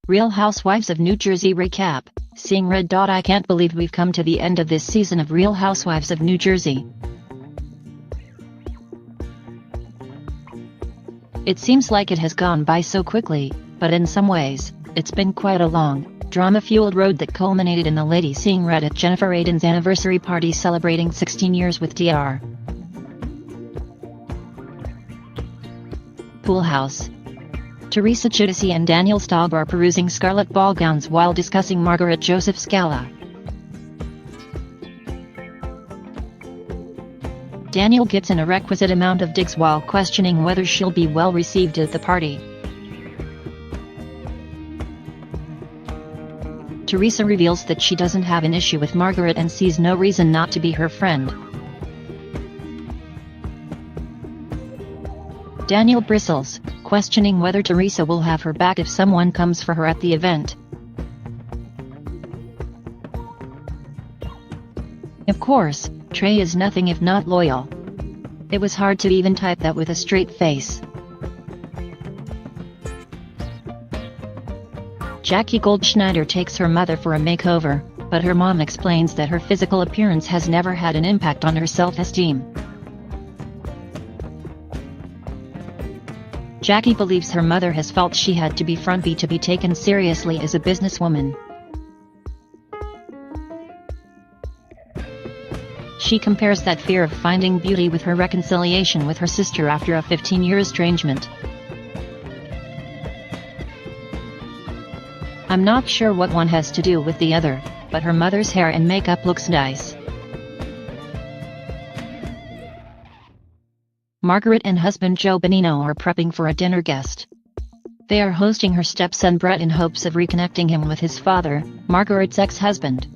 Real Housewives of New Jersey recap. Seeing red. I can't believe we've come to the end of this season of Real Housewives of New Jersey. It seems like it has gone by so quickly, but in some ways, it's been quite a long, drama-fueled road that culminated in the ladies seeing red at Jennifer Aydin's anniversary party celebrating 16 years with Dr. Pool House. Teresa Giudice and Daniel Staub are perusing scarlet ball gowns while discussing Margaret Joseph's gala. Daniel gets in a requisite amount of digs while questioning whether she'll be well received at the party. Teresa reveals that she doesn't have an issue with Margaret and sees no reason not to be her friend. Daniel bristles, questioning whether Teresa will have her back if someone comes for her at the event. Of course, Trey is nothing if not loyal. It was hard to even type that with a straight face. Jackie Goldschneider takes her mother for a makeover, but her mom explains that her physical appearance has never had an impact on her self-esteem. Jackie believes her mother has felt she had to be frumpy to be taken seriously as a businesswoman. She compares that fear of finding beauty with her reconciliation with her sister after a 15-year estrangement. I'm not sure what one has to do with the other, but her mother's hair and makeup looks nice. Margaret and husband Joe Bonino are prepping for a dinner guest. They are hosting her stepson Brett in hopes of reconnecting him with his father, Margaret's ex-husband.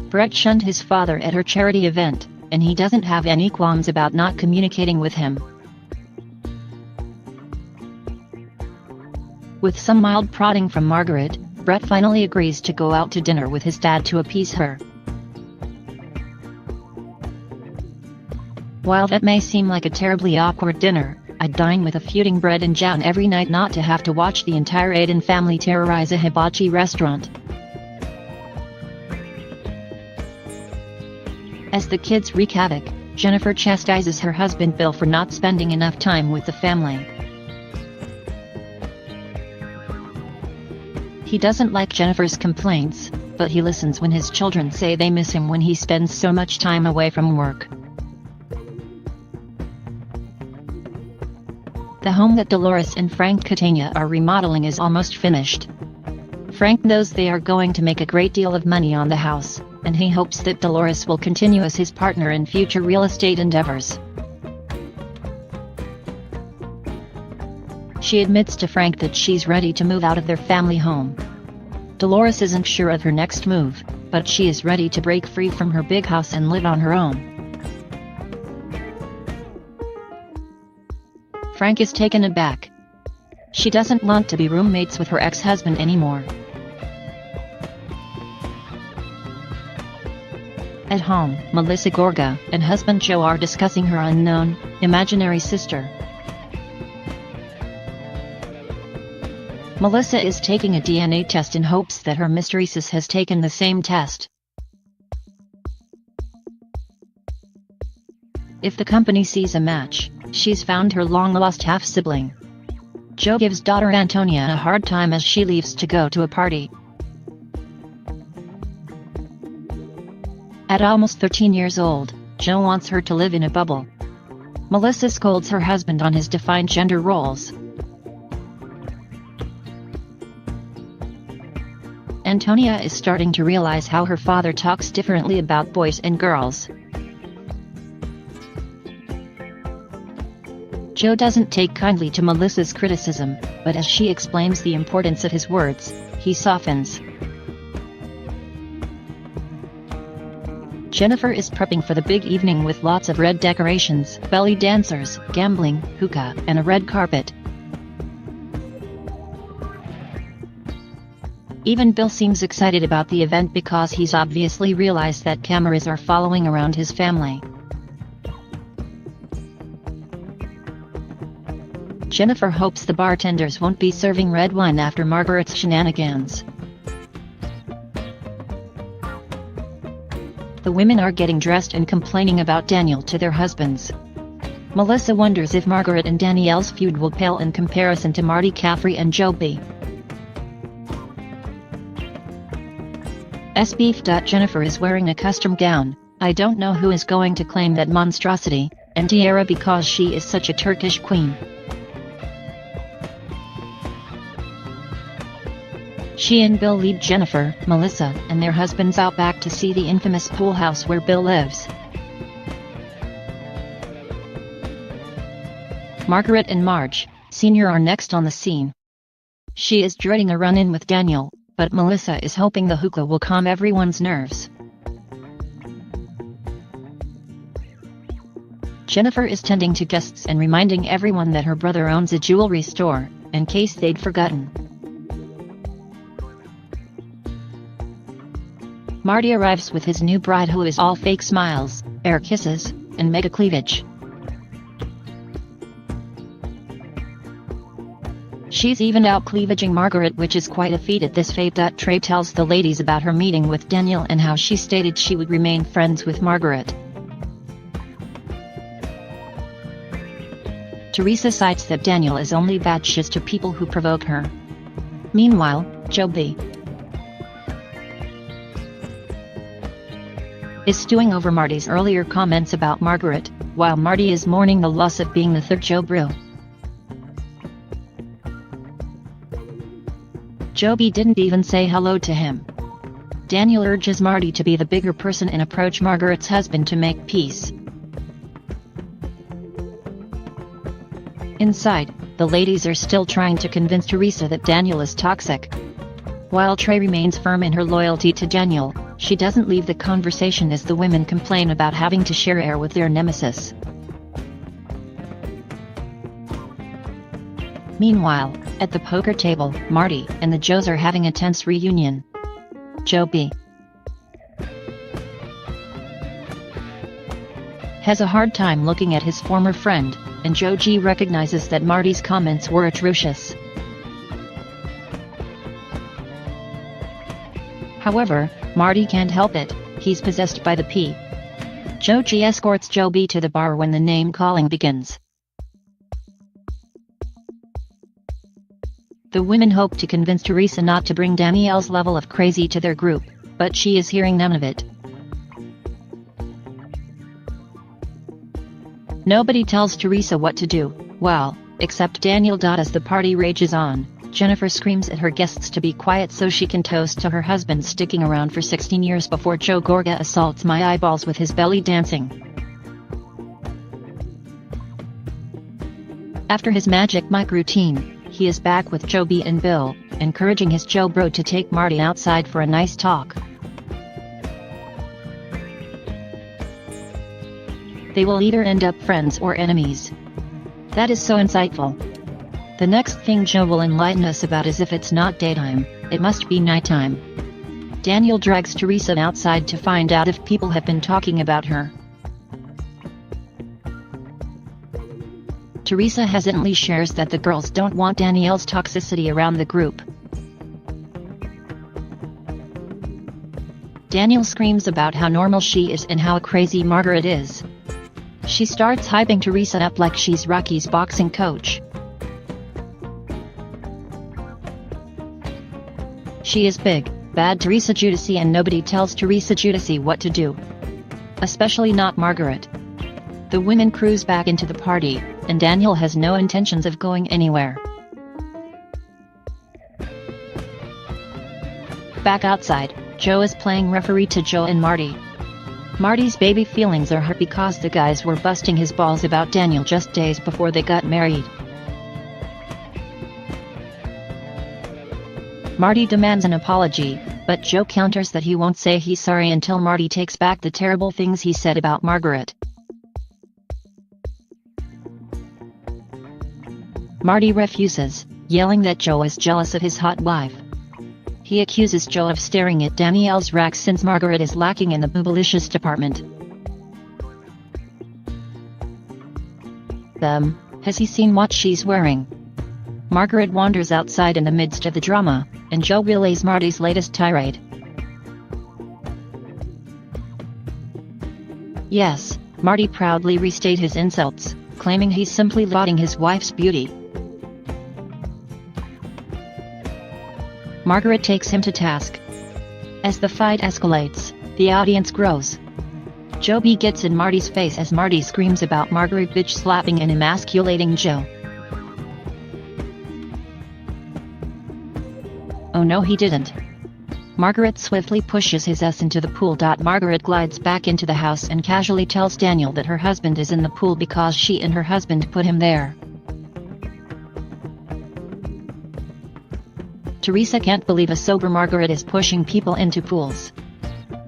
Brett shunned his father at her charity event, and he doesn't have any qualms about not communicating with him. With some mild prodding from Margaret, Brett finally agrees to go out to dinner with his dad to appease her. While that may seem like a terribly awkward dinner, I'd dine with a feuding Brett and Jan every night not to have to watch the entire Aydin family terrorize a hibachi restaurant. As the kids wreak havoc, Jennifer chastises her husband Bill for not spending enough time with the family. He doesn't like Jennifer's complaints, but he listens when his children say they miss him when he spends so much time away from work. The home that Dolores and Frank Catania are remodeling is almost finished. Frank knows they are going to make a great deal of money on the house, and he hopes that Dolores will continue as his partner in future real estate endeavors. She admits to Frank that she's ready to move out of their family home. Dolores isn't sure of her next move, but she is ready to break free from her big house and live on her own. Frank is taken aback. She doesn't want to be roommates with her ex-husband anymore. At home, Melissa Gorga and husband Joe are discussing her unknown, imaginary sister. Melissa is taking a DNA test in hopes that her mystery sis has taken the same test. If the company sees a match, she's found her long-lost half-sibling. Joe gives daughter Antonia a hard time as she leaves to go to a party. At almost 13 years old, Joe wants her to live in a bubble. Melissa scolds her husband on his defined gender roles. Antonia is starting to realize how her father talks differently about boys and girls. Joe doesn't take kindly to Melissa's criticism, but as she explains the importance of his words, he softens. Jennifer is prepping for the big evening with lots of red decorations, belly dancers, gambling, hookah, and a red carpet. Even Bill seems excited about the event because he's obviously realized that cameras are following around his family. Jennifer hopes the bartenders won't be serving red wine after Margaret's shenanigans. The women are getting dressed and complaining about Daniel to their husbands. Melissa wonders if Margaret and Danielle's feud will pale in comparison to Marty Caffrey and Joby. Beef. Jennifer is wearing a custom gown. I don't know who is going to claim that monstrosity and tiara because she is such a Turkish queen. She and Bill lead Jennifer, Melissa, and their husbands out back to see the infamous pool house where Bill lives. Margaret and Marge, Sr. are next on the scene. She is dreading a run-in with Daniel, but Melissa is hoping the hookah will calm everyone's nerves. Jennifer is tending to guests and reminding everyone that her brother owns a jewelry store, in case they'd forgotten. Marty arrives with his new bride who is all fake smiles, air kisses, and mega cleavage. She's even out cleavaging Margaret, which is quite a feat at this fate. Trey tells the ladies about her meeting with Daniel and how she stated she would remain friends with Margaret. Teresa cites that Daniel is only batshit to people who provoke her. Meanwhile, Joby is stewing over Marty's earlier comments about Margaret, while Marty is mourning the loss of being the third Joe Brew. Joby didn't even say hello to him. Daniel urges Marty to be the bigger person and approach Margaret's husband to make peace. Inside, the ladies are still trying to convince Teresa that Daniel is toxic. While Trey remains firm in her loyalty to Daniel, she doesn't leave the conversation as the women complain about having to share air with their nemesis. Meanwhile, at the poker table, Marty and the Joes are having a tense reunion. Joby has a hard time looking at his former friend, and Joe G recognizes that Marty's comments were atrocious. However, Marty can't help it, he's possessed by the P. Joe G escorts Joby to the bar when the name-calling begins. The women hope to convince Teresa not to bring Danielle's level of crazy to their group, but she is hearing none of it. Nobody tells Teresa what to do, well, except Daniel. As the party rages on, Jennifer screams at her guests to be quiet so she can toast to her husband sticking around for 16 years before Joe Gorga assaults my eyeballs with his belly dancing. After his magic mic routine, he is back with Joby and Bill, encouraging his Joe Bro to take Marty outside for a nice talk. They will either end up friends or enemies. That is so insightful. The next thing Joe will enlighten us about is if it's not daytime, it must be nighttime. Daniel drags Teresa outside to find out if people have been talking about her. Teresa hesitantly shares that the girls don't want Danielle's toxicity around the group. Daniel screams about how normal she is and how crazy Margaret is. She starts hyping Teresa up like she's Rocky's boxing coach. She is big, bad Teresa Giudice, and nobody tells Teresa Giudice what to do. Especially not Margaret. The women cruise back into the party, and Daniel has no intentions of going anywhere. Back outside, Joe is playing referee to Joe and Marty. Marty's baby feelings are hurt because the guys were busting his balls about Daniel just days before they got married. Marty demands an apology, but Joe counters that he won't say he's sorry until Marty takes back the terrible things he said about Margaret. Marty refuses, yelling that Joe is jealous of his hot wife. He accuses Joe of staring at Danielle's rack since Margaret is lacking in the boobylicious department. Has he seen what she's wearing? Margaret wanders outside in the midst of the drama, and Joe relays Marty's latest tirade. Yes, Marty proudly restates his insults, claiming he's simply lauding his wife's beauty. Margaret takes him to task. As the fight escalates, the audience grows. Joe gets in Marty's face as Marty screams about Margaret bitch slapping and emasculating Joe. Oh no, he didn't. Margaret swiftly pushes his ass into the pool. Margaret glides back into the house and casually tells Daniel that her husband is in the pool because she and her husband put him there. Teresa can't believe a sober Margaret is pushing people into pools.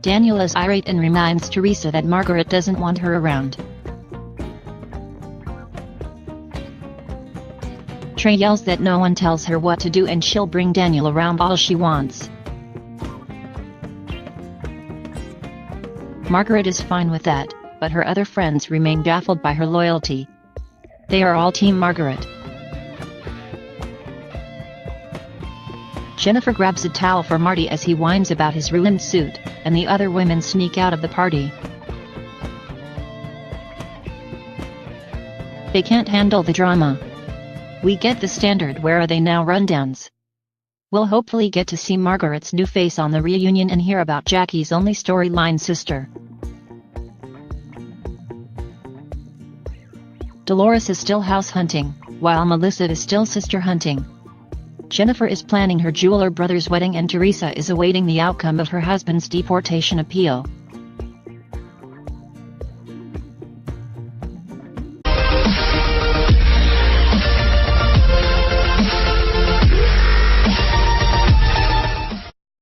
Daniel is irate and reminds Teresa that Margaret doesn't want her around. Trey yells that no one tells her what to do and she'll bring Daniel around all she wants. Margaret is fine with that, but her other friends remain baffled by her loyalty. They are all Team Margaret. Jennifer grabs a towel for Marty as he whines about his ruined suit, and the other women sneak out of the party. They can't handle the drama. We get the standard "where are they now" rundowns. We'll hopefully get to see Margaret's new face on the reunion and hear about Jackie's only storyline sister. Dolores is still house hunting, while Melissa is still sister hunting. Jennifer is planning her jeweler brother's wedding and Teresa is awaiting the outcome of her husband's deportation appeal.